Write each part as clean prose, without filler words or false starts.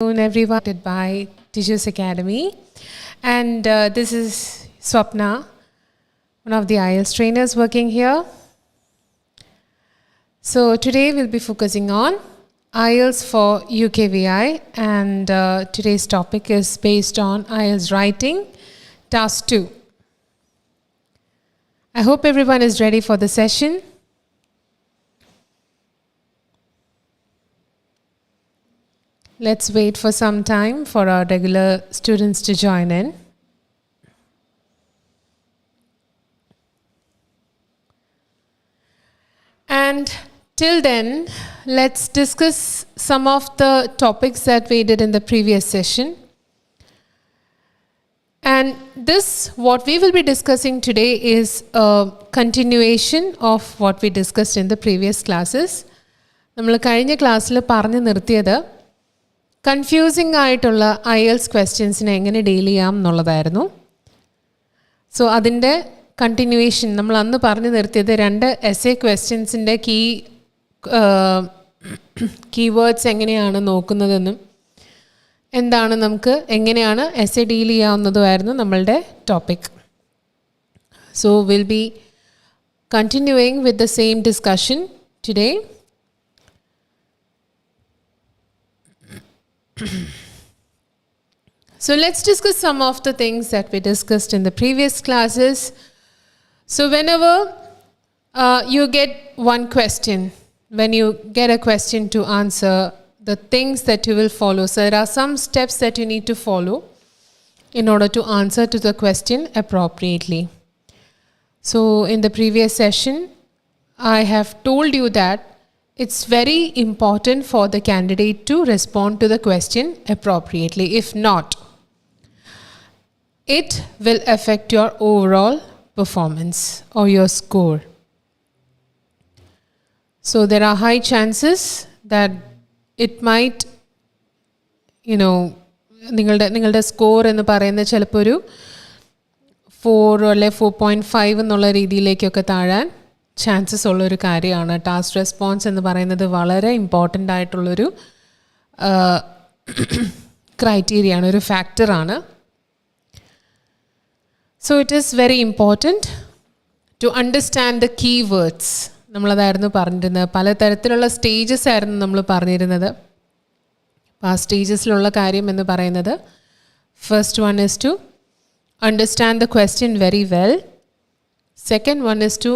Everyone by Teachers Academy, and this is Swapna, one of the IELTS trainers working here. So today we'll be focusing on IELTS for UKVI, and today's topic is based on IELTS writing, task 2. I hope everyone is ready for the session. Let's wait for some time for our regular students to join in. And till then, let's discuss some of the topics that we did in the previous session. And this, what we will be discussing today, is a continuation of what we discussed in the previous classes. നമ്മൾ കഴിഞ്ഞ ക്ലാസ്സിൽ പറഞ്ഞു നിർത്തിയത് confusing ആയിട്ടുള്ള IELTS ക്വസ്റ്റ്യൻസിനെ എങ്ങനെ deal ചെയ്യാം എന്നുള്ളതായിരുന്നു. So അതിൻ്റെ കണ്ടിന്യൂവേഷൻ നമ്മൾ അന്ന് പറഞ്ഞു നിർത്തിയത് 2 essay ക്വസ്റ്റ്യൻസിൻ്റെ കീവേഡ്സ് എങ്ങനെയാണ് നോക്കുന്നതെന്നും എന്താണ് നമുക്ക് എങ്ങനെയാണ് essay ഡീൽ ചെയ്യാവുന്നതുമായിരുന്നു നമ്മളുടെ topic. So will be continuing with the same discussion today. So let's discuss some of the things that we discussed in the previous classes. So whenever you get one question, when you get a question to answer, the things that you will follow. So there are some steps that you need to follow in order to answer to the question appropriately. So in the previous session, I have told you that it's very important for the candidate to respond to the question appropriately. If not, it will affect your overall performance or your score. So there are high chances that it might, നിങ്ങളുടെ score എന്ന് പറയുന്നത് ചിലപ്പോൾ ഒരു 4 അല്ലെ 4.5 എന്നുള്ള രീതിയിലേക്കൊക്കെ താഴാൻ chances ഉള്ളൊരു കാര്യമാണ്. Task response എന്ന് പറയുന്നത് വളരെ ഇമ്പോർട്ടൻ്റ് ആയിട്ടുള്ളൊരു ക്രൈറ്റീരിയയാണ്, ഒരു ഫാക്ടറാണ്. So it is very important to understand the keywords. നമ്മളതായിരുന്നു പറഞ്ഞിരുന്നത്. പലതരത്തിലുള്ള സ്റ്റേജസ് ആയിരുന്നു നമ്മൾ പറഞ്ഞിരുന്നത്. അപ്പോൾ ആ സ്റ്റേജസിലുള്ള കാര്യം എന്ന് പറയുന്നത്, first one is to understand the question very well. Second one is to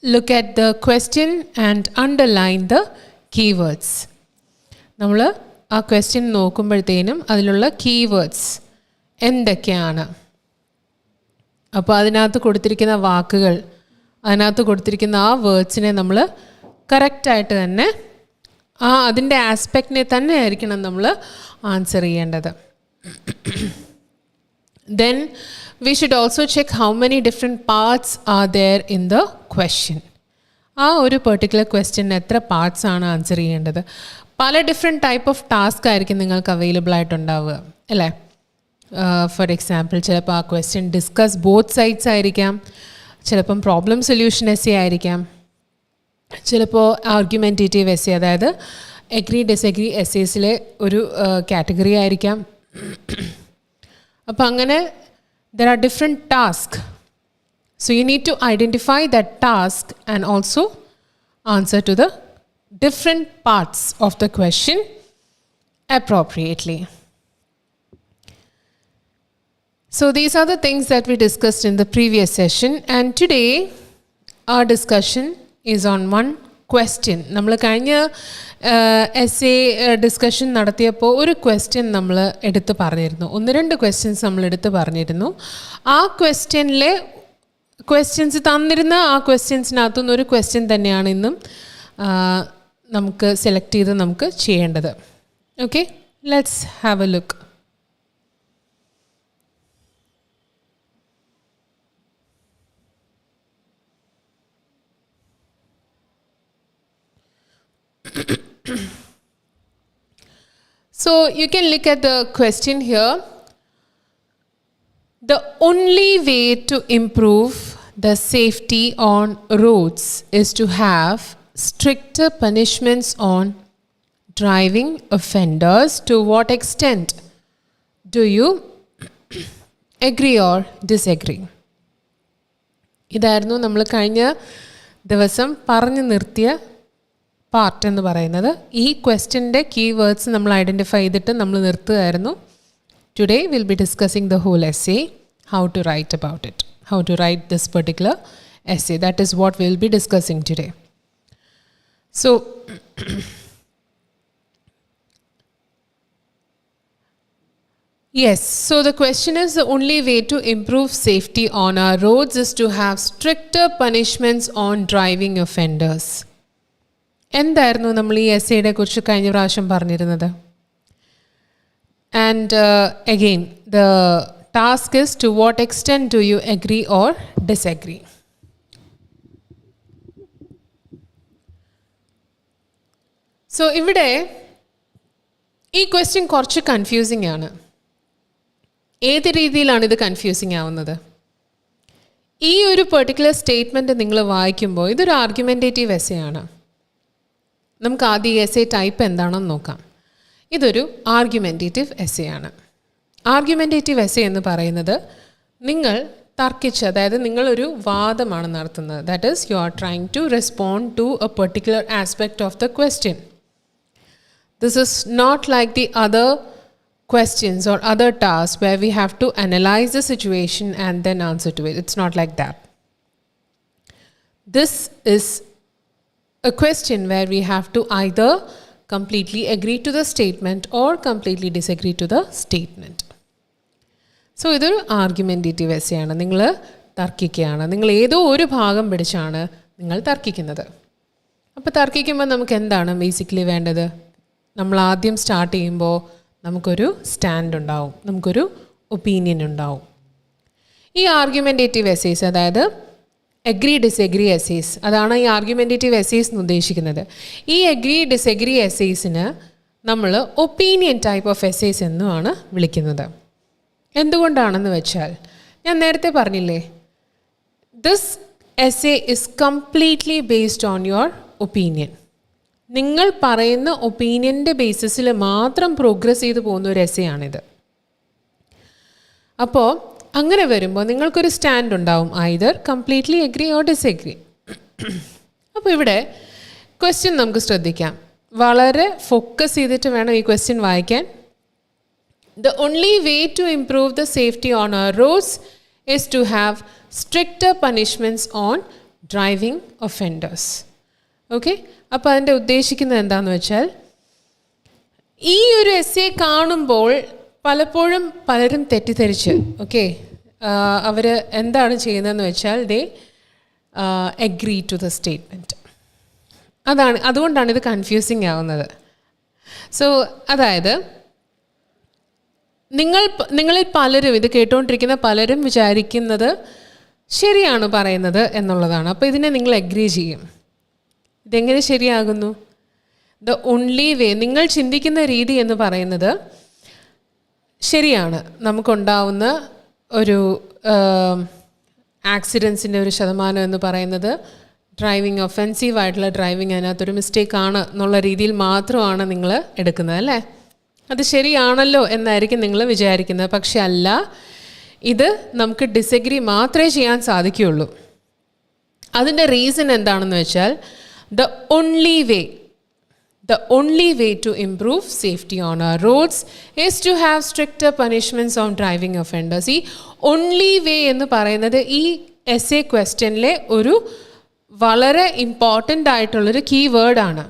look at the question and underline the keywords. നമ്മൾ ആ ക്വസ്റ്റ്യൻ നോക്കുമ്പോഴത്തേനും അതിലുള്ള കീവേഡ്സ് എന്തൊക്കെയാണ്, അപ്പോൾ അതിനകത്ത് കൊടുത്തിരിക്കുന്ന വാക്കുകൾ, അതിനകത്ത് കൊടുത്തിരിക്കുന്ന ആ വേർഡ്സിനെ നമ്മൾ കറക്റ്റായിട്ട് തന്നെ അതിൻ്റെ ആസ്പെക്റ്റിനെ തന്നെ ആയിരിക്കണം നമ്മൾ ആൻസർ ചെയ്യേണ്ടത്. Then we should also check how many different parts are there in the question. ആ ഒരു പെർട്ടിക്കുലർ ക്വസ്റ്റ്യൻ എത്ര പാർട്സ് ആണ് ആൻസർ ചെയ്യേണ്ടത്. പല ഡിഫറെൻറ്റ് ടൈപ്പ് ഓഫ് ടാസ്ക് ആയിരിക്കും നിങ്ങൾക്ക് അവൈലബിൾ ആയിട്ടുണ്ടാവുക, അല്ലേ? ഫോർ എക്സാമ്പിൾ, ചിലപ്പോൾ ആ ക്വസ്റ്റ്യൻ ഡിസ്കസ് ബോത്ത് സൈഡ്സ് ആയിരിക്കാം, ചിലപ്പം പ്രോബ്ലം സൊല്യൂഷൻ എസ്സേ ആയിരിക്കാം, ചിലപ്പോൾ ആർഗ്യുമെൻറ്റേറ്റീവ് എസ്സേ, അതായത് എഗ്രി ഡിസഗ്രി എസ്സേസിലെ ഒരു കാറ്റഗറി ആയിരിക്കാം. അപ്പോൾ അങ്ങനെ there are different tasks. So you need to identify that task and also answer to the different parts of the question appropriately. So these are the things that we discussed in the previous session, and today our discussion is on one question. നമ്മൾ കഴിഞ്ഞ essay discussion നടത്തിയപ്പോൾ ഒരു question നമ്മൾ എടുത്ത് പറഞ്ഞിരുന്നു, 1-2 questions നമ്മൾ എടുത്ത് പറഞ്ഞിരുന്നു. ആ ക്വസ്റ്റ്യനിലെ ക്വസ്റ്റ്യൻസ് തന്നിരുന്ന ആ ക്വസ്റ്റ്യൻസിനകത്തുനിന്ന് ഒരു ക്വസ്റ്റ്യൻ തന്നെയാണ് ഇന്നും നമുക്ക് സെലക്ട് ചെയ്ത് നമുക്ക് ചെയ്യേണ്ടത്. Okay, let's have A look. So you can look at the question here. The only way to improve the safety on roads is to have stricter punishments on driving offenders, to what extent do you agree or disagree? ഇതായിരുന്നു നമ്മൾ കഴിഞ്ഞ ദിവസം പറഞ്ഞു നിർത്തിയ part എന്ന് പറയുന്നത്. ഈ ക്വസ്റ്റ്യൻ്റെ keywords നമ്മൾ ഐഡൻറ്റിഫൈ ചെയ്തിട്ട് നമ്മൾ നിർത്തുകയായിരുന്നു. Today will be discussing the whole essay, how to write about it, how to write this particular essay. That is what we will be discussing today. So yes, so the question is, the only way to improve safety on our roads is to have stricter punishments on driving offenders. എന്തായിരുന്നു നമ്മൾ ഈ എസ്സേയെ കുറിച്ച് കഴിഞ്ഞ പ്രാവശ്യം പറഞ്ഞിരുന്നത്? And again, the task is, to what extent do you agree or disagree? So ഇവിടെ ഈ question കുറച്ച് കൺഫ്യൂസിംഗ് ആണ്. ഏത് രീതിയിലാണ് ഇത് കൺഫ്യൂസിങ് ആവുന്നത്? ഈ ഒരു പെർട്ടിക്കുലർ സ്റ്റേറ്റ്മെൻറ്റ് നിങ്ങൾ വായിക്കുമ്പോൾ ഇതൊരു ആർഗ്യുമെൻറ്റേറ്റീവ് എസ്സേ ആണ്. നമുക്ക് ആദ്യം ഈ എസ്സേ ടൈപ്പ് എന്താണെന്ന് നോക്കാം. ഇതൊരു ആർഗ്യുമെൻറ്റേറ്റീവ് എസ്സേ ആണ്. ആർഗ്യുമെൻറ്റേറ്റീവ് എസ്സേ എന്ന് പറയുന്നത് നിങ്ങൾ തർക്കിച്ച്, അതായത് നിങ്ങളൊരു വാദമാണ് നടത്തുന്നത്. That is, you are trying to respond to a particular aspect of the question. This is not like the other questions or other tasks where we have to analyze the situation and then answer to it. It's not like that. This is a question where we have to either completely agree to the statement or completely disagree to the statement. So ഇതൊരു argumentative essay ആണ്. നിങ്ങൾ തർക്കിക്കുകയാണ്, നിങ്ങൾ ഏതോ ഒരു ഭാഗം പിടിച്ചാണ് നിങ്ങൾ തർക്കിക്കുന്നത്. അപ്പോൾ തർക്കിക്കുമ്പോൾ നമുക്ക് എന്താണ് ബേസിക്കലി വേണ്ടത്? നമ്മൾ ആദ്യം സ്റ്റാർട്ട് ചെയ്യുമ്പോൾ നമുക്കൊരു സ്റ്റാൻഡ് ഉണ്ടാവും, നമുക്കൊരു ഒപ്പീനിയൻ ഉണ്ടാവും. ഈ ആർഗ്യുമെൻറ്റേറ്റീവ് എസ്സേസ്, അതായത് എഗ്രി ഡിസെഗ്രി എസ്സേസ്, അതാണ് ഈ ആർഗ്യുമെൻറ്റേറ്റീവ് എസ്സേസ് എന്ന് ഉദ്ദേശിക്കുന്നത്. ഈ എഗ്രി ഡിസെഗ്രി എസ്സേസിന് നമ്മൾ ഒപ്പീനിയൻ ടൈപ്പ് ഓഫ് എസ്സേസ് എന്നുമാണ് വിളിക്കുന്നത്. എന്തുകൊണ്ടാണെന്ന് വെച്ചാൽ, ഞാൻ നേരത്തെ പറഞ്ഞില്ലേ, this essay is completely based on your opinion. നിങ്ങൾ പറയുന്ന ഒപ്പീനിയൻ്റെ ബേസിസിൽ മാത്രം പ്രോഗ്രസ് ചെയ്ത് പോകുന്ന ഒരു എസ്സേ ആണിത്. അപ്പോൾ അങ്ങനെ വരുമ്പോൾ നിങ്ങൾക്കൊരു സ്റ്റാൻഡ് ഉണ്ടാവും, ഐദർ കംപ്ലീറ്റ്ലി എഗ്രി ഓർ ഡിസെഗ്രി. അപ്പോൾ ഇവിടെ ക്വസ്റ്റ്യൻ നമുക്ക് ശ്രദ്ധിക്കാം, വളരെ ഫോക്കസ് ചെയ്തിട്ട് വേണം ഈ ക്വസ്റ്റ്യൻ വായിക്കാൻ. The only way to improve the safety on our roads is to have stricter punishments on driving offenders. Okay, അപ്പോൾ അതിൻ്റെ ഉദ്ദേശിക്കുന്നത് എന്താണെന്ന് വെച്ചാൽ, ഈ ഒരു എസ്സേ കാണുമ്പോൾ പലപ്പോഴും പലരും തെറ്റിദ്ധരിച്ച്, ഓക്കെ, അവർ എന്താണ് ചെയ്യുന്നതെന്ന് വെച്ചാൽ ദേ അഗ്രി ടു ദ സ്റ്റേറ്റ്മെൻറ്റ്. അതുകൊണ്ടാണ് ഇത് കൺഫ്യൂസിങ് ആവുന്നത്. സോ അതായത് നിങ്ങളിൽ പലരും, ഇത് കേട്ടുകൊണ്ടിരിക്കുന്ന പലരും വിചാരിക്കുന്നത് ശരിയാണ് പറയുന്നത് എന്നുള്ളതാണ്. അപ്പോൾ ഇതിനെ നിങ്ങൾ അഗ്രി ചെയ്യും. ഇതെങ്ങനെ ശരിയാകുന്നു? ദ ഓൺലി വേ, നിങ്ങൾ ചിന്തിക്കുന്ന രീതി എന്ന് പറയുന്നത് ശരിയാണ്. നമുക്കുണ്ടാവുന്ന ഒരു ആക്സിഡൻസിൻ്റെ ഒരു ശതമാനം എന്ന് പറയുന്നത് ഡ്രൈവിങ്, ഒഫെൻസീവായിട്ടുള്ള ഡ്രൈവിങ് അതിനകത്തൊരു മിസ്റ്റേക്കാണ് എന്നുള്ള രീതിയിൽ മാത്രമാണ് നിങ്ങൾ എടുക്കുന്നത്, അല്ലേ? അത് ശരിയാണല്ലോ എന്നായിരിക്കും നിങ്ങൾ വിചാരിക്കുന്നത്. പക്ഷെ അല്ല, ഇത് നമുക്ക് ഡിസഗ്രി മാത്രമേ ചെയ്യാൻ സാധിക്കുകയുള്ളൂ. അതിൻ്റെ റീസൺ എന്താണെന്ന് വെച്ചാൽ, the only way to improve safety on our roads is to have stricter punishments on driving offenders. ഈ only way എന്ന് പറയുന്നത് ഈ എസ്സേ ക്വസ്റ്റ്യനിലെ ഒരു വളരെ ഇമ്പോർട്ടൻ്റ് ആയിട്ടുള്ളൊരു കീവേഡാണ്.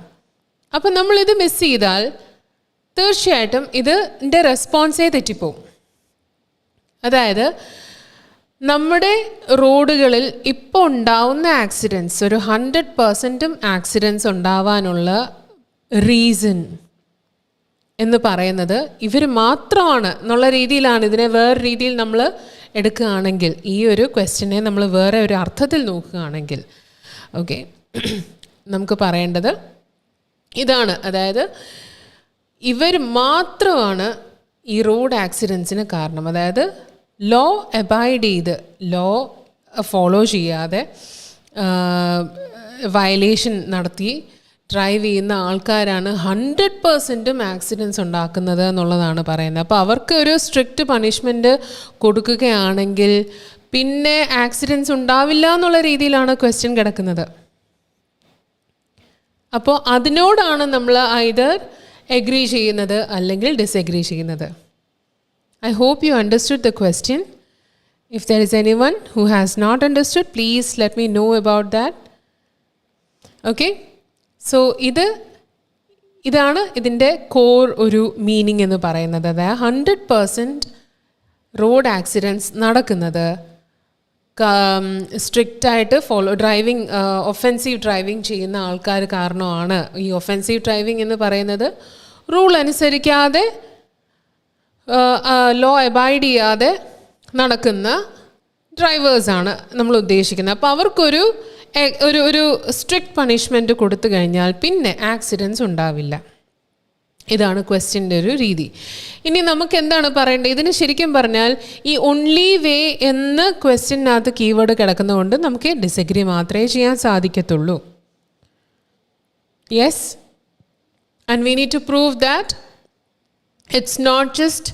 അപ്പോൾ നമ്മളിത് മിസ് ചെയ്താൽ തീർച്ചയായിട്ടും ഇതിൻ്റെ റെസ്പോൺസേ തെറ്റിപ്പോവും. അതായത് നമ്മുടെ റോഡുകളിൽ ഇപ്പോൾ ഉണ്ടാവുന്ന ആക്സിഡൻറ്റ്സ്, ഒരു 100% ആക്സിഡൻറ്റ്സ് ഉണ്ടാവാനുള്ള റീസൺ എന്ന് പറയുന്നത് ഇവർ മാത്രമാണ് എന്നുള്ള രീതിയിലാണ്. ഇതിനെ വേറെ രീതിയിൽ നമ്മൾ എടുക്കുകയാണെങ്കിൽ, ഈ ഒരു ക്വസ്റ്റ്യനെ നമ്മൾ വേറെ ഒരു അർത്ഥത്തിൽ നോക്കുകയാണെങ്കിൽ, ഓക്കെ, നമുക്ക് പറയേണ്ടത് ഇതാണ്. അതായത് ഇവർ മാത്രമാണ് ഈ റോഡ് ആക്സിഡൻസിന് കാരണം. അതായത് ലോ അബൈഡ് ചെയ്ത്, ലോ ഫോളോ ചെയ്യാതെ വയലേഷൻ നടത്തി ഡ്രൈവ് ചെയ്യുന്ന ആൾക്കാരാണ് 100%ഉം ആക്സിഡൻറ്റ്സ് ഉണ്ടാക്കുന്നത് എന്നുള്ളതാണ് പറയുന്നത്. അപ്പോൾ അവർക്ക് ഒരു സ്ട്രിക്റ്റ് പണിഷ്മെൻറ്റ് കൊടുക്കുകയാണെങ്കിൽ പിന്നെ ആക്സിഡൻറ്റ്സ് ഉണ്ടാവില്ല എന്നുള്ള രീതിയിലാണ് ക്വസ്റ്റ്യൻ കിടക്കുന്നത്. അപ്പോൾ അതിനോടാണ് നമ്മൾ ഐദർ എഗ്രി ചെയ്യുന്നത് അല്ലെങ്കിൽ ഡിസെഗ്രി ചെയ്യുന്നത്. I hope you understood the question. If there is anyone who has not understood, please let me know about that. Okay? So, ഇതാണ് ഇതിൻ്റെ കോർ ഒരു മീനിങ് എന്ന് പറയുന്നത്. അതായത് 100% റോഡ് ആക്സിഡൻറ്റ്സ് നടക്കുന്നത് സ്ട്രിക്റ്റായിട്ട് ഡ്രൈവിംഗ് ഒഫെൻസീവ് ഡ്രൈവിംഗ് ചെയ്യുന്ന ആൾക്കാർ കാരണമാണ്. ഈ ഒഫെൻസീവ് ഡ്രൈവിംഗ് എന്ന് പറയുന്നത് റൂൾ അനുസരിക്കാതെ ലോ അബൈഡ് ചെയ്യാതെ നടക്കുന്ന ഡ്രൈവേഴ്സാണ് നമ്മൾ ഉദ്ദേശിക്കുന്നത്. അപ്പോൾ അവർക്കൊരു ഒരു സ്ട്രിക്റ്റ് പണിഷ്മെൻറ്റ് കൊടുത്തു കഴിഞ്ഞാൽ പിന്നെ ആക്സിഡൻറ്റ്സ് ഉണ്ടാവില്ല. ഇതാണ് ക്വസ്റ്റ്യൻ്റെ ഒരു രീതി. ഇനി നമുക്ക് എന്താണ് പറയേണ്ടത്? ഇതിന് ശരിക്കും പറഞ്ഞാൽ ഈ ഓൺലി വേ എന്ന ക്വസ്റ്റ്യനകത്ത് കീവേഡ് കിടക്കുന്നതുകൊണ്ട് നമുക്ക് ഡിസഗ്രി മാത്രമേ ചെയ്യാൻ സാധിക്കത്തുള്ളൂ. Yes, and we need to prove that it's not just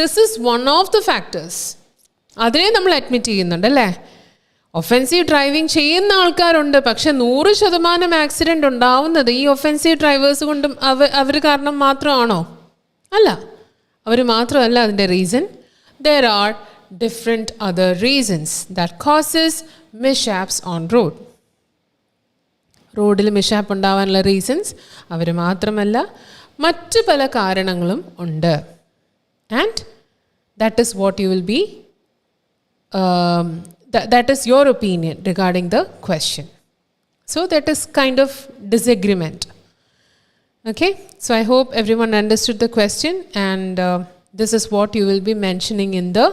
this is one of the factors. അതിനെ നമ്മൾ അഡ്മിറ്റ് ചെയ്യുന്നുണ്ട് അല്ലേ? ഒഫെൻസീവ് ഡ്രൈവിംഗ് ചെയ്യുന്ന ആൾക്കാരുണ്ട്, പക്ഷെ 100% ആക്സിഡൻറ്റ് ഉണ്ടാവുന്നത് ഈ ഒഫെൻസീവ് ഡ്രൈവേഴ്സ് കൊണ്ടും അവർ കാരണം മാത്രമാണോ? അല്ല, അവർ മാത്രമല്ല അതിൻ്റെ reason. There are different other reasons that causes mishaps on road. റോഡിൽ മിസ്ഹാപ്പ് ഉണ്ടാവാനുള്ള റീസൺസ് അവർ മാത്രമല്ല, മറ്റു പല കാരണങ്ങളും ഉണ്ട്. And that is what you will B that is your opinion regarding the question. So that is kind of disagreement. Okay, so I hope everyone understood the question, and this is what you will be mentioning in the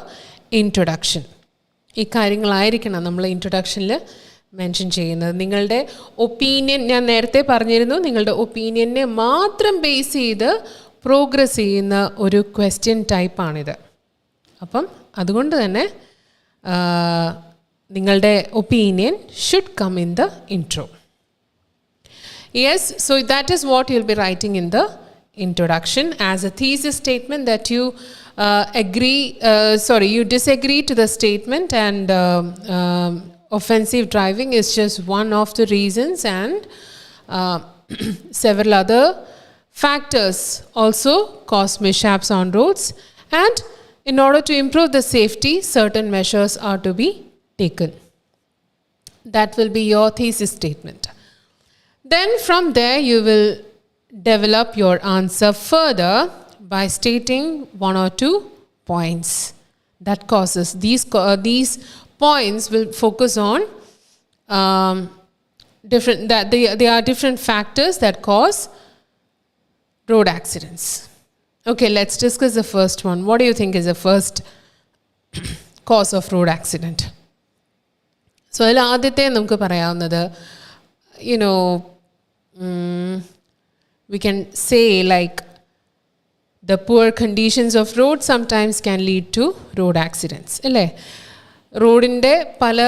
introduction. ഈ കാര്യങ്ങളായിരിക്കണം നമ്മൾ ഇൻട്രൊഡക്ഷനിൽ mention ചെയ്യുന്നത്. നിങ്ങളുടെ opinion, ഞാൻ നേരത്തെ പറഞ്ഞിരുന്നു, നിങ്ങളുടെ ഒപ്പീനിയനെ മാത്രം base ചെയ്ത് പ്രോഗ്രസ് ചെയ്യുന്ന ഒരു ക്വസ്റ്റ്യൻ ടൈപ്പാണിത്. അപ്പം അതുകൊണ്ട് തന്നെ നിങ്ങളുടെ opinion should come in the intro. Yes, so that is what you will be writing in the introduction as a thesis statement that you you disagree to the statement, and offensive driving is just one of the reasons, and several other factors also cause mishaps on roads, and in order to improve the safety, certain measures are to be taken. That will be your thesis statement. Then from there you will develop your answer further by stating one or two points that causes these points will focus on they are different factors that cause road accidents. Okay, let's discuss the first one. What do you think is the first cause of road accident? So അതിൽ ആദ്യത്തെ നമുക്ക് പറയാവുന്നത്, we can say like the poor conditions of road sometimes can lead to road accidents. അല്ലേ? റോഡിൻ്റെ പല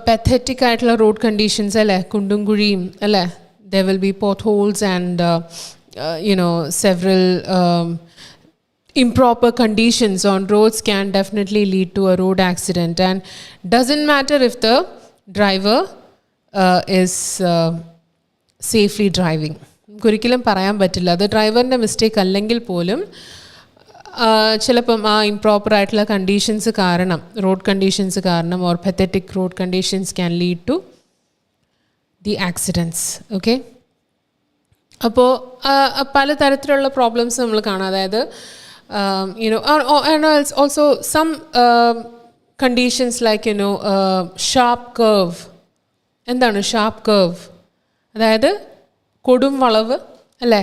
pathetic ആയിട്ടുള്ള road conditions അല്ലേ, കുണ്ടും കുഴിയും അല്ലേ, there will be potholes and several improper conditions on roads can definitely lead to a road accident, and doesn't matter if the driver is safely driving. ഒരിക്കലും പറയാൻ പറ്റില്ല, അത് ഡ്രൈവറിൻ്റെ മിസ്റ്റേക്ക് അല്ലെങ്കിൽ പോലും ചിലപ്പം ആ ഇംപ്രോപ്പർ ആയിട്ടുള്ള കണ്ടീഷൻസ് കാരണം, റോഡ് കണ്ടീഷൻസ് കാരണം, or pathetic road conditions can lead to the accidents. Okay, അപ്പോൾ പലതരത്തിലുള്ള പ്രോബ്ലംസ് നമ്മൾ കാണാം. അതായത് and also some conditions like sharp curve. എന്താണ് ഷാർപ്പ് കർവ്? അതായത് കൊടും വളവ് അല്ലേ,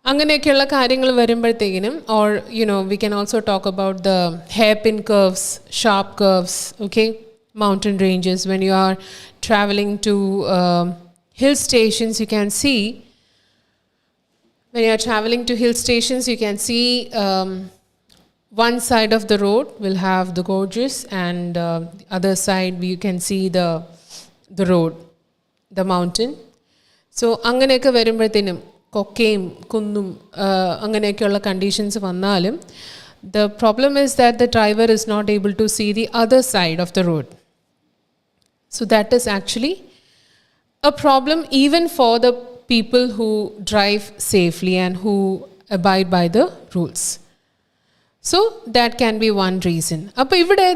അങ്ങനെയൊക്കെയുള്ള കാര്യങ്ങൾ വരുമ്പോഴത്തേക്കിനും, or we can also talk about the hairpin curves, sharp curves, okay, mountain ranges. When you are traveling to hill stations, you can see one side of the road will have the gorges, and the other side you can see the road, the mountain. So അങ്ങനെയൊക്കെ വരുമ്പോഴത്തേനും കൊക്കയും കുന്നും അങ്ങനെയൊക്കെയുള്ള conditions വന്നാലും the problem is that the driver is not able to see the other side of the road. So that is actually a problem even for the people who drive safely and who abide by the rules. So that can be one reason.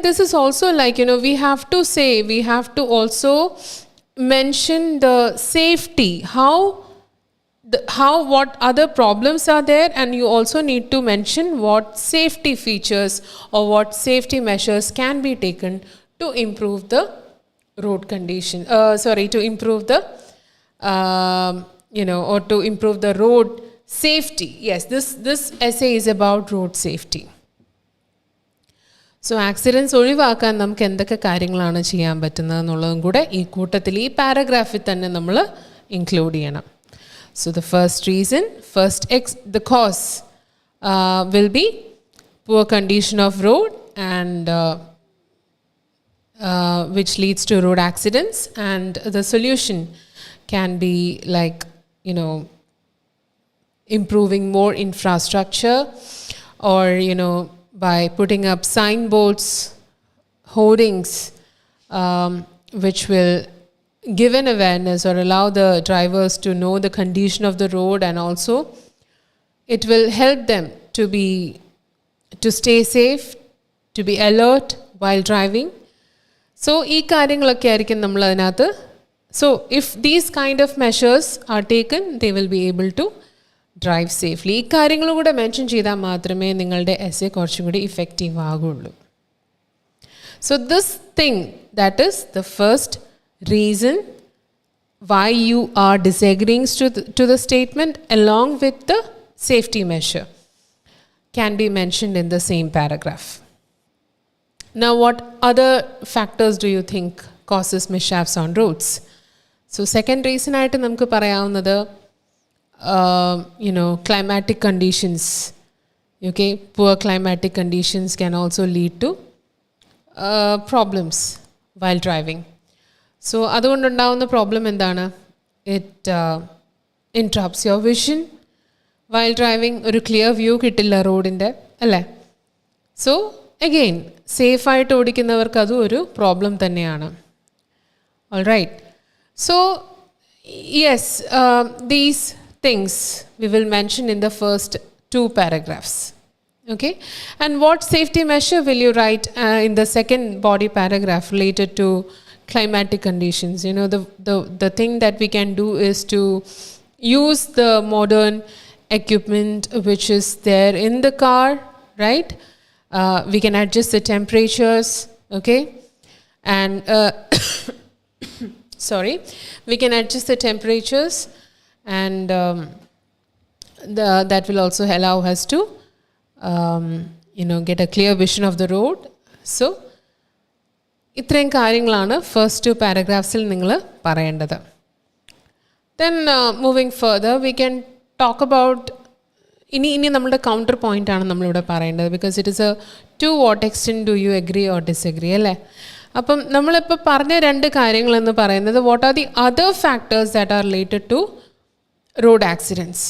This is also like, we have to also mention the safety, what other problems are there, and you also need to mention what safety features or what safety measures can be taken to improve the road condition, to improve the or to improve the road safety. Yes, this essay is about road safety. So accidents ഒഴിവാക്കാൻ നമുക്ക് എന്തൊക്കെ കാര്യങ്ങളാണ് ചെയ്യാൻ പറ്റുന്നത് എന്നുള്ളതും കൂടെ ഈ കൂട്ടത്തിൽ ഈ പാരഗ്രാഫിൽ തന്നെ നമ്മൾ ഇൻക്ലൂഡ് ചെയ്യണം. So the first reason, the cause will be poor condition of road and which leads to road accidents, and the solution can be like, improving more infrastructure, or by putting up signboards, hoardings, which will give an awareness or allow the drivers to know the condition of the road, and also it will help them to stay safe, to be alert while driving. So ee കാര്യങ്ങളൊക്കെ ആയിരിക്കും നമ്മൾ അതിനകത്ത്. So if these kind of measures are taken, they will be able to drive safely. ഈ കാര്യങ്ങളും കൂടെ mention ചെയ്താൽ മാത്രമേ നിങ്ങളുടെ എസ്സേ കുറച്ചും കൂടി effective ആകുള്ളൂ. So this thing, that is the first reason why you are disagreeing to the statement, along with the safety measure, can be mentioned in the same paragraph. Now, what other factors do you think causes mishaps on roads? So second reason ആയിട്ട് നമുക്ക് പറയാവുന്നത് climatic conditions. Okay, poor climatic conditions can also lead to problems while driving. So അതുകൊണ്ടുണ്ടാവുന്ന problem എന്താണ്? It interrupts your vision while driving. ഒരു clear view കിട്ടില്ല റോഡിൻ്റെ, അല്ലേ? So again സേഫായിട്ട് ഓടിക്കുന്നവർക്ക് അതും ഒരു പ്രോബ്ലം തന്നെയാണ്. All right. So yes, these things we will mention in the first 2 paragraphs. Okay, and what safety measure will you write in the second body paragraph related to climatic conditions? The thing that we can do is to use the modern equipment which is there in the car, right? We can adjust the temperatures, okay, and we can adjust the temperatures, and that will also allow us to get a clear vision of the road. So ഇത്രയും കാര്യങ്ങളാണ് first 2 പാരഗ്രാഫ്സിൽ നിങ്ങൾ പറയേണ്ടത്. Then moving further, we can talk about ഇനി നമ്മളുടെ counter point ആണ് നമ്മളിവിടെ പറയേണ്ടത്, because it is to what extent do you agree or disagree, അല്ലേ? അപ്പം നമ്മളിപ്പോൾ പറഞ്ഞ 2 കാര്യങ്ങളെന്ന് പറയുന്നത് what are the other factors that are related to road accidents.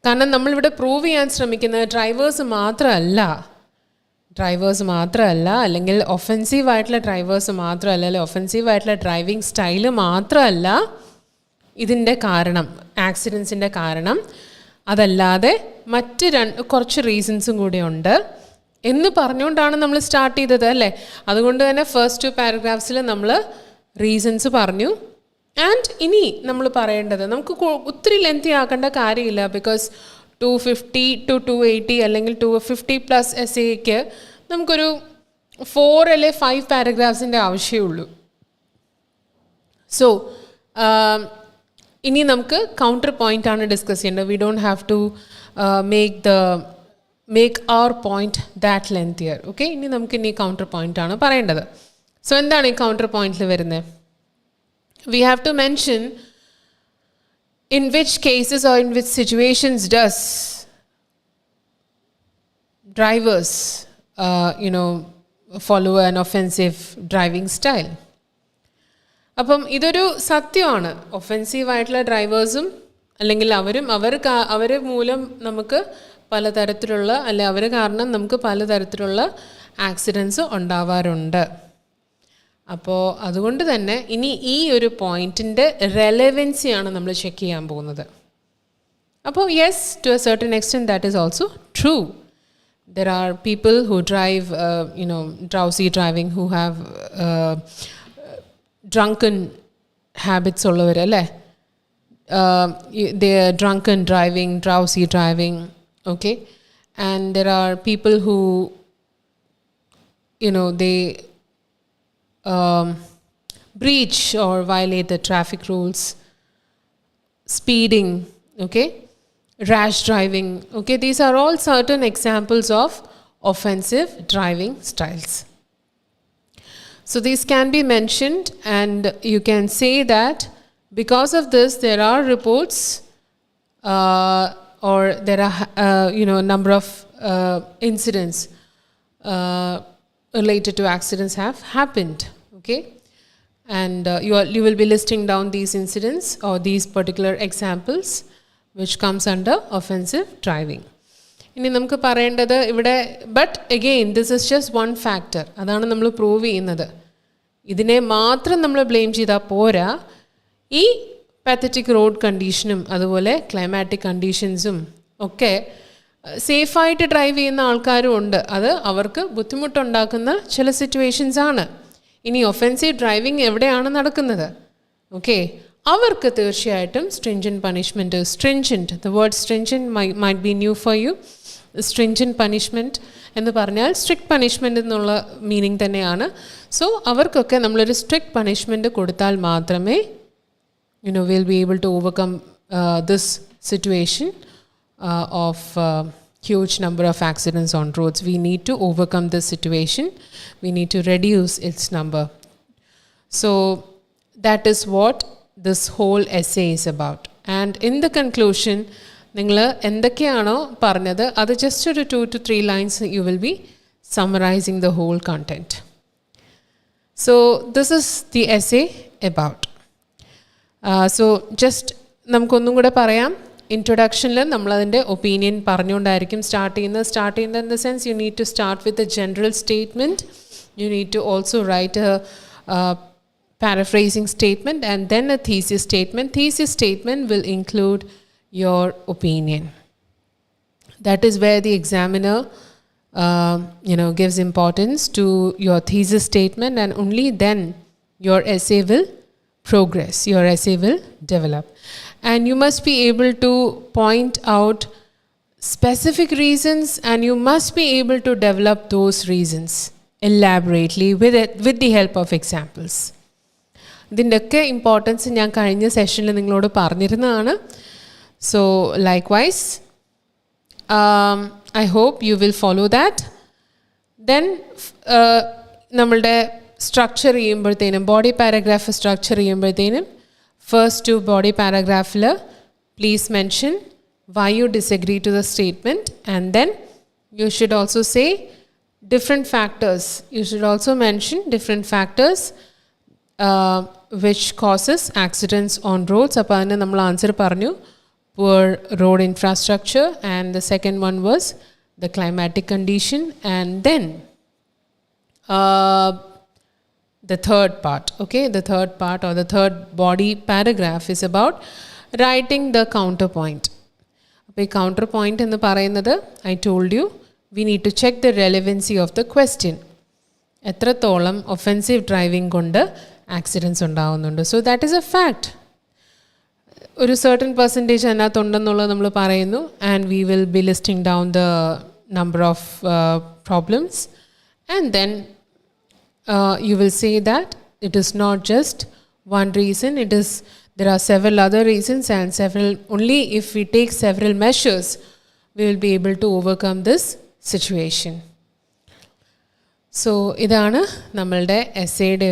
കാരണം നമ്മളിവിടെ പ്രൂവ് ചെയ്യാൻ ശ്രമിക്കുന്നത് ഡ്രൈവേഴ്സ് മാത്രമല്ല, അല്ലെങ്കിൽ ഒഫെൻസീവായിട്ടുള്ള ഡ്രൈവേഴ്സ് മാത്രമല്ല, അല്ലെങ്കിൽ ഒഫെൻസീവായിട്ടുള്ള ഡ്രൈവിംഗ് സ്റ്റൈല് മാത്രമല്ല ഇതിൻ്റെ കാരണം, ആക്സിഡൻസിൻ്റെ കാരണം. അതല്ലാതെ മറ്റ് കുറച്ച് റീസൺസും കൂടി ഉണ്ട് എന്ന് പറഞ്ഞുകൊണ്ടാണ് നമ്മൾ സ്റ്റാർട്ട് ചെയ്തത്, അല്ലേ? അതുകൊണ്ട് തന്നെ ഫസ്റ്റ് 2 പാരഗ്രാഫ്സിൽ നമ്മൾ റീസൺസ് പറഞ്ഞു. ആൻഡ് ഇനി നമ്മൾ പറയേണ്ടത്, നമുക്ക് ഒത്തിരി ലെങ്തി ആക്കേണ്ട കാര്യമില്ല, ബിക്കോസ് 250 to 280 അല്ലെങ്കിൽ 250+ എസ്സേക്ക് നമുക്കൊരു 4 അല്ലെ 5 പാരഗ്രാഫ്സിൻ്റെ ആവശ്യമുള്ളൂ. സോ ഇനി നമുക്ക് കൗണ്ടർ പോയിൻ്റ് ആണ് ഡിസ്കസ് ചെയ്യേണ്ടത്. We don't have to make our point that lengthier. Okay, ഇനി നമുക്കിനി കൗണ്ടർ പോയിൻ്റ് ആണ് പറയേണ്ടത്. സോ എന്താണ് ഈ കൗണ്ടർ പോയിന്റിൽ വരുന്നത്? We have to mention in which cases or in which situations does drivers follow an offensive driving style. അപ്പം ഇതൊരു സത്യമാണ്. ഒഫെൻസീവായിട്ടുള്ള ഡ്രൈവേഴ്സും അല്ലെങ്കിൽ അവർ മൂലം നമുക്ക് പലതരത്തിലുള്ള അവർ കാരണം നമുക്ക് പലതരത്തിലുള്ള ആക്സിഡൻസ് ഉണ്ടാവാറുണ്ട്. അപ്പോൾ അതുകൊണ്ട് തന്നെ ഇനി ഈ ഒരു പോയിൻറ്റിൻ്റെ റെലവൻസിയാണ് നമ്മൾ ചെക്ക് ചെയ്യാൻ പോകുന്നത്. അപ്പോൾ yes, to a certain extent that is also true. There are people who drive, drowsy driving, who have drunken habits ullavar alle. They are drunken driving, drowsy driving, okay? And there are people who, they breach or violate the traffic rules, speeding, okay? Rash driving, okay? These are all certain examples of offensive driving styles. So these can be mentioned, and you can say that because of this there are reports or there are number of incidents related to accidents have happened, okay? And you will be listing down these incidents or these particular examples which comes under offensive driving. ഇനി നമുക്ക് പറയേണ്ടത് ഇവിടെ, but again this is just one factor. അതാണ് നമ്മൾ prove ചെയ്യുന്നത്. ഇതിനെ മാത്രം നമ്മൾ ബ്ലെയിം ചെയ്താൽ പോരാ. ഈ പാത്തറ്റിക് റോഡ് കണ്ടീഷനും അതുപോലെ ക്ലൈമാറ്റിക് കണ്ടീഷൻസും ഒക്കെ സേഫായിട്ട് ഡ്രൈവ് ചെയ്യുന്ന ആൾക്കാരും ഉണ്ട്. അത് അവർക്ക് ബുദ്ധിമുട്ടുണ്ടാക്കുന്ന ചില സിറ്റുവേഷൻസ് ആണ്. ഇനി ഒഫെൻസീവ് ഡ്രൈവിംഗ് എവിടെയാണ് നടക്കുന്നത്? ഓക്കെ, അവർക്ക് തീർച്ചയായിട്ടും stringent punishment. Stringent, the word stringent might be new for you. Stringent punishment എന്ന് പറഞ്ഞാൽ സ്ട്രിക്റ്റ് പണിഷ്മെൻ്റ് എന്നുള്ള മീനിങ് തന്നെയാണ്. സോ അവർക്കൊക്കെ നമ്മളൊരു സ്ട്രിക്റ്റ് പണിഷ്മെൻറ്റ് കൊടുത്താൽ മാത്രമേ we'll be able to overcome this situation of huge number of accidents on roads. We need to overcome this situation. We need to reduce its number. So that is what this whole essay is about. And in the conclusion, നിങ്ങൾ എന്തൊക്കെയാണോ പറഞ്ഞത് അത് just ഒരു 2 to 3 lines you will be summarizing the whole content. So this is the essay about. So just നമുക്കൊന്നും കൂടെ പറയാം. ഇൻട്രൊഡക്ഷനിൽ നമ്മളതിൻ്റെ ഒപ്പീനിയൻ പറഞ്ഞുകൊണ്ടായിരിക്കും സ്റ്റാർട്ട് ചെയ്യുന്നത്. In the sense you need to start with a general statement. You need to also write a paraphrasing statement and then a thesis statement. Thesis statement will include your opinion. That is where the examiner gives importance to your thesis statement, and only then your essay will progress, your essay will develop. And you must be able to point out specific reasons, and you must be able to develop those reasons elaborately with the help of examples. ഇതിൻ്റെയൊക്കെ importance ഞാൻ കഴിഞ്ഞ സെഷനിൽ നിങ്ങളോട് പറഞ്ഞിരുന്നതാണ്. So likewise I hope you will follow that. Then നമ്മളുടെ structure ചെയ്യുമ്പോഴത്തേനും body paragraph structure ചെയ്യുമ്പോഴത്തേനും first 2 body പാരഗ്രാഫിൽ please mention why you disagree to the statement, and then you should also say different factors. You should also mention different factors which causes accidents on roads. അപ്പോൾ അതിന് നമ്മൾ answer പറഞ്ഞു, poor road infrastructure, and the second one was the climatic condition. And then the third part, okay, the third part or the third body paragraph is about writing the counterpoint. അപ്പോൾ ഈ counter point എന്ന് പറയുന്നത്, I told you, we need to check the relevancy of the question. എത്രത്തോളം offensive driving കൊണ്ട് accidents ഉണ്ടാകുന്നുണ്ട്. So that is A fact. ഒരു certain percentage അതിനകത്തുണ്ടെന്നുള്ളത് നമ്മൾ പറയുന്നു. And we will be listing down the number of problems, and then you will say that it is not just one reason, there are several other reasons, and only if we take several measures we will be able to overcome this situation. So ഇതാണ് നമ്മളുടെ എസ്സേയുടെ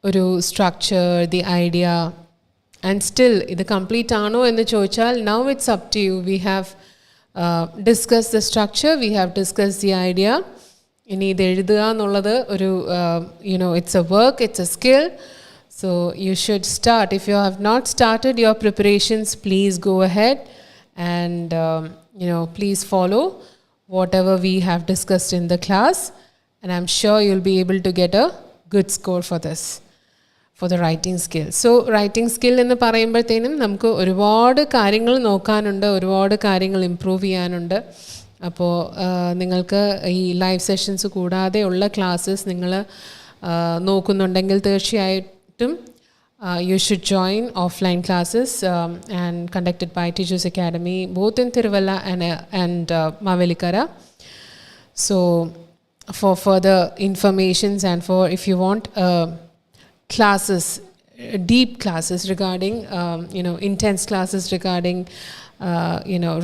ഒരു structure, the idea. And still ഇത് complete ആണോ എന്ന് ചോദിച്ചാൽ now it's up to you. We have discussed the structure, we have discussed the idea. ഇനി ഇത് എഴുതുക എന്നുള്ളത് ഒരു it's A work, it's A skill. So you should start. If you have not started your preparations, please go ahead and please follow whatever we have discussed in the class, and I'm sure you'll be able to get a good score for this, for the writing skill. So writing skill എന്ന് പറയുമ്പോഴത്തേനും നമുക്ക് ഒരുപാട് കാര്യങ്ങൾ നോക്കാനുണ്ട്, ഒരുപാട് കാര്യങ്ങൾ improve ചെയ്യാനുണ്ട്. അപ്പോൾ നിങ്ങൾക്ക് ഈ ലൈവ് സെഷൻസ് കൂടാതെ ഉള്ള ക്ലാസ്സസ് നിങ്ങൾ നോക്കുന്നുണ്ടെങ്കിൽ തീർച്ചയായിട്ടും you should join offline classes and conducted by Teachers Academy both in Tiruvalla and Mavelikara. So for further informations and for if you want classes, deep classes regarding intense classes regarding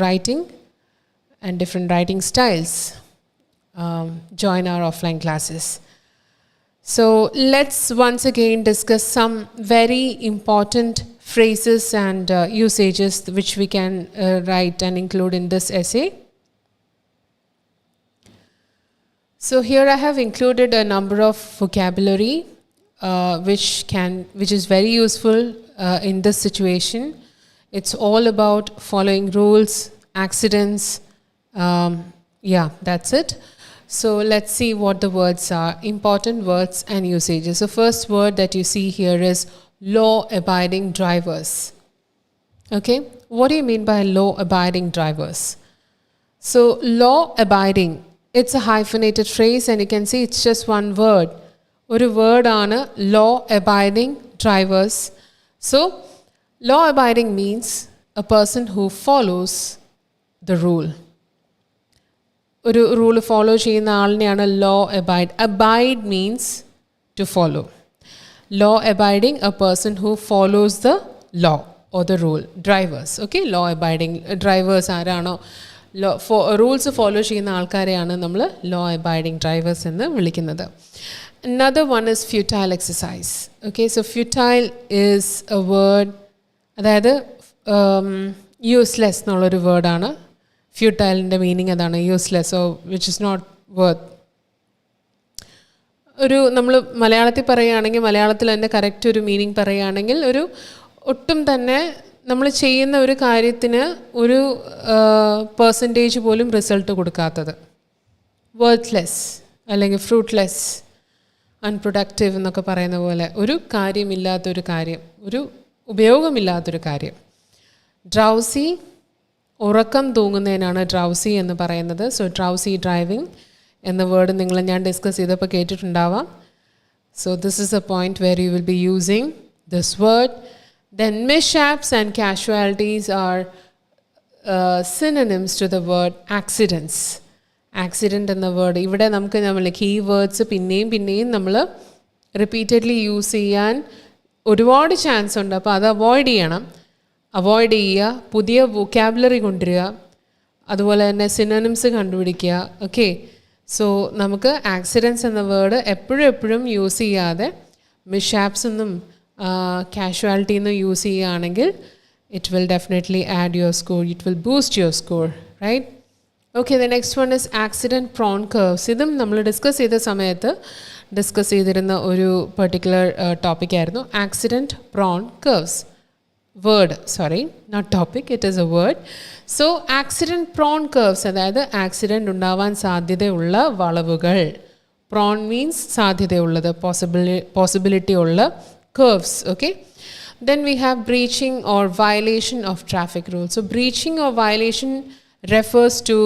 writing and different writing styles, join our offline classes. So let's once again discuss some very important phrases and usages which we can write and include in this essay. So here I have included a number of vocabulary which is very useful in this situation. It's all about following rules, accidents. That's it. So let's see what the words are. Important words and usages. So first word that you see here is law-abiding drivers. Okay, what do you mean by law-abiding drivers? So law-abiding, it's a hyphenated phrase and you can see it's just one word. Oru word aanu law-abiding drivers. So law-abiding means a person who follows the rule. ഒരു rule follow ചെയ്യുന്ന ആളിനെയാണ് law abide. Abide means to follow. Law abiding a person who follows the law or the rule. Drivers, okay. Law abiding drivers ആരാണോ rules follow ചെയ്യുന്ന ആൾക്കാരെയാണ് നമ്മൾ law abiding drivers എന്ന് വിളിക്കുന്നത്. Another one is futile exercise. Okay, so futile is a word, അതായത് useless എന്നുള്ളൊരു വേർഡാണ്. ഫ്യൂട്ടൈലിൻ്റെ മീനിങ് അതാണ്, useless, oh which is not worth. ഒരു നമ്മൾ മലയാളത്തിൽ പറയുകയാണെങ്കിൽ, മലയാളത്തിൽ തന്നെ കറക്റ്റ് ഒരു മീനിങ് പറയുകയാണെങ്കിൽ, ഒരു ഒട്ടും തന്നെ നമ്മൾ ചെയ്യുന്ന ഒരു കാര്യത്തിന് ഒരു പെർസെൻറ്റേജ് പോലും റിസൾട്ട് കൊടുക്കാത്തത്. വർത്ത്ലെസ് അല്ലെങ്കിൽ ഫ്രൂട്ട്ലെസ്, അൺപ്രൊഡക്റ്റീവ് എന്നൊക്കെ പറയുന്ന പോലെ ഒരു കാര്യമില്ലാത്തൊരു കാര്യം, ഒരു ഉപയോഗമില്ലാത്തൊരു കാര്യം. ഡ്രൗസി, ഉറക്കം തൂങ്ങുന്നതിനാണ് ഡ്രൗസി എന്ന് പറയുന്നത്. സോ ഡ്രൗസി ഡ്രൈവിംഗ് എന്ന വേർഡ് ഞാൻ ഡിസ്കസ് ചെയ്തപ്പോൾ കേട്ടിട്ടുണ്ടാവാം. So this is a point where you will be using this word. Then mishaps and casualties are synonyms to the word accidents. Accident എന്ന വേർഡ് ഇവിടെ നമ്മൾ കീ വേർഡ്സ് പിന്നെയും നമ്മൾ repeatedly use ചെയ്യാൻ ഒരുപാട് ചാൻസ് ഉണ്ട്. അപ്പോൾ അത് അവോയ്ഡ് ചെയ്യുക, പുതിയ വൊക്കാബുലറി കൊണ്ടുവരിക, അതുപോലെ തന്നെ സിനോണിംസ് കണ്ടുപിടിക്കുക. ഓക്കെ, സോ നമുക്ക് ആക്സിഡൻസ് എന്ന വേർഡ് എപ്പോഴും യൂസ് ചെയ്യാതെ മിസ്ഹാപ്സ് എന്നും കാഷ്വാലിറ്റി എന്നും യൂസ് ചെയ്യുകയാണെങ്കിൽ it will definitely add your score, it will boost your score, right? Okay, the next one is accident prone curves. ഇതും നമ്മൾ ഡിസ്കസ് ചെയ്ത സമയത്ത് ഡിസ്കസ് ചെയ്തിരുന്ന ഒരു പെർട്ടിക്കുലർ ടോപ്പിക്കായിരുന്നു. Accident prone curves. Word, sorry, not topic, it is a word. So accident prone curves, അതായത് accident ഉണ്ടാവാൻ സാധ്യതയുള്ള വളവുകൾ. പ്രോൺ മീൻസ് സാധ്യതയുള്ളത്, പോസിബിലിറ്റി ഉള്ള curves. Okay, then we have breaching or violation of traffic rules. So breaching or violation refers to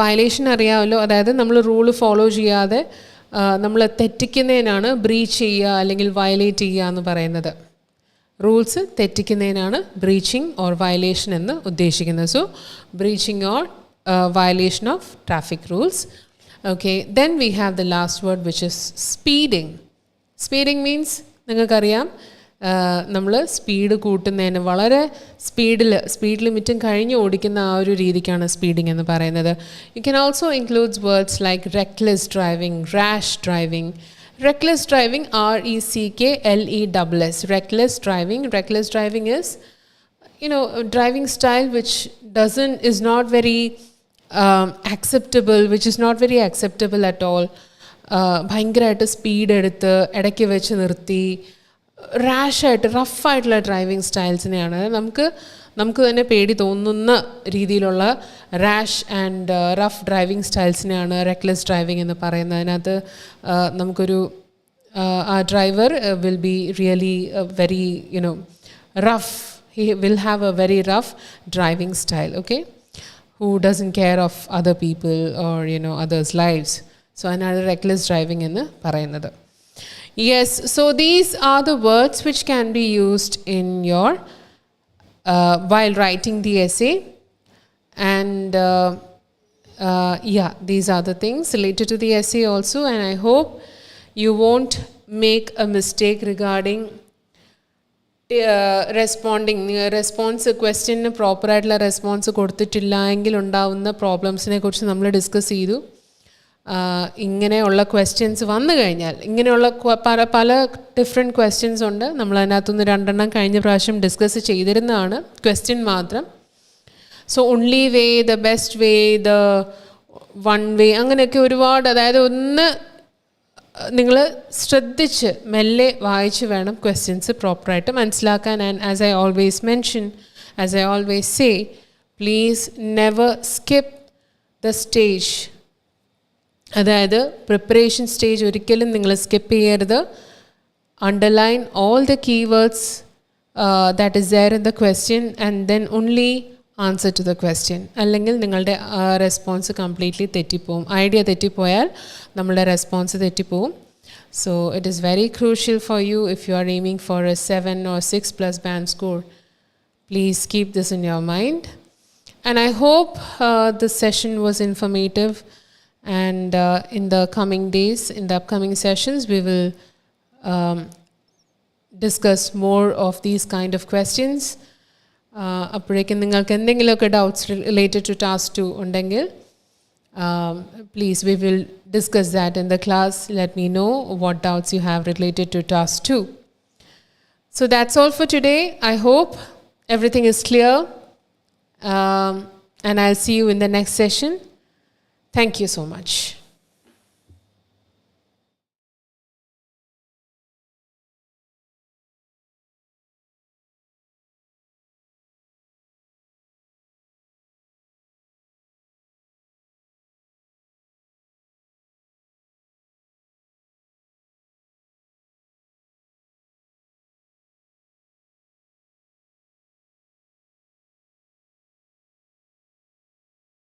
violation അറിയാമല്ലോ, അതായത് നമ്മൾ rule follow ചെയ്യാതെ നമ്മൾ തെറ്റിക്കുന്നതിനാണ് ബ്രീച്ച് ചെയ്യുക അല്ലെങ്കിൽ വയലേറ്റ് ചെയ്യുക എന്ന് പറയുന്നത്. റൂൾസ് തെറ്റിക്കുന്നതിനാണ് ബ്രീച്ചിങ് ഓർ വയലേഷൻ എന്ന് ഉദ്ദേശിക്കുന്നത്. So breaching or violation of traffic rules. Okay, then we have the last word which is speeding. Speeding means നിങ്ങൾക്കറിയാം, നമ്മൾ സ്പീഡ് കൂട്ടുന്നതിന് വളരെ സ്പീഡ് ലിമിറ്റും കഴിഞ്ഞ് ഓടിക്കുന്ന ആ ഒരു രീതിക്കാണ് സ്പീഡിംഗ് എന്ന് പറയുന്നത്. You can also includes words like reckless driving, rash driving. Reckless driving, RECKLESS. Reckless driving is, a driving style which is not very acceptable, which is not very acceptable at all. ഭയങ്കരമായിട്ട് speed എടുത്ത് ഇടയ്ക്ക് വെച്ച് നിർത്തി റാഷായിട്ട് റഫായിട്ടുള്ള driving സ്റ്റൈൽസിനെയാണ് നമുക്ക് തന്നെ പേടി തോന്നുന്ന രീതിയിലുള്ള റാഷ് ആൻഡ് റഫ് ഡ്രൈവിംഗ് സ്റ്റൈൽസിനെയാണ് റെക്ലെസ് ഡ്രൈവിംഗ് എന്ന് പറയുന്നത്. അതിനകത്ത് നമുക്കൊരു ആ driver will be really very rough. He will have a very rough driving style, okay? Who doesn't care of other people or others' lives. So another reckless driving ennu parayunnathu. Yes, so these are the words which can be used in your while writing the essay, and these are the things related to the essay also, and I hope you won't make a mistake regarding response question പ്രോപ്പറായിട്ടുള്ള response കൊടുത്തിട്ടില്ല എങ്കിൽ ഉണ്ടാവുന്ന പ്രോബ്ലംസിനെ കുറിച്ച് നമ്മൾ discuss ചെയ്തു. ഇങ്ങനെയുള്ള questions വന്നു കഴിഞ്ഞാൽ ഇങ്ങനെയുള്ള പല ഡിഫറെൻറ്റ് ക്വസ്റ്റ്യൻസ് ഉണ്ട്. നമ്മൾ അതിനകത്തുനിന്ന് 2 കഴിഞ്ഞ പ്രാവശ്യം ഡിസ്കസ് ചെയ്തിരുന്നതാണ്, ക്വസ്റ്റ്യൻ മാത്രം. So only way, the best way, the one way, അങ്ങനെയൊക്കെ ഒരുപാട്, അതായത് ഒന്ന് നിങ്ങൾ ശ്രദ്ധിച്ച് മെല്ലെ വായിച്ച് വേണം ക്വസ്റ്റ്യൻസ് പ്രോപ്പറായിട്ട് മനസ്സിലാക്കാൻ. And as I always mention, as I always say, please never skip the stage. അതായത് പ്രിപ്പറേഷൻ സ്റ്റേജ് ഒരിക്കലും നിങ്ങൾ സ്കിപ്പ് ചെയ്യരുത്. Underline all the keywords that is there in the question and then only answer to the question. അല്ലെങ്കിൽ നിങ്ങളുടെ response completely തെറ്റിപ്പോവും. Idea തെറ്റിപ്പോയാൽ നമ്മളുടെ response തെറ്റിപ്പോവും. So it is very crucial for you if you are aiming for a 7 or 6+ band score. Please keep this in your mind. And I hope this session was informative, and in the coming days, in the upcoming sessions, we will discuss more of these kind of questions. അപ്പോഴേക്കും നിങ്ങൾക്ക് എന്തെങ്കിലുമൊക്കെ doubts related to task 2 ഉണ്ടെങ്കിൽ please, we will discuss that in the class. Let me know what doubts you have related to task 2. So that's all for today. I hope everything is clear, and I'll see you in the next session. Thank you so much.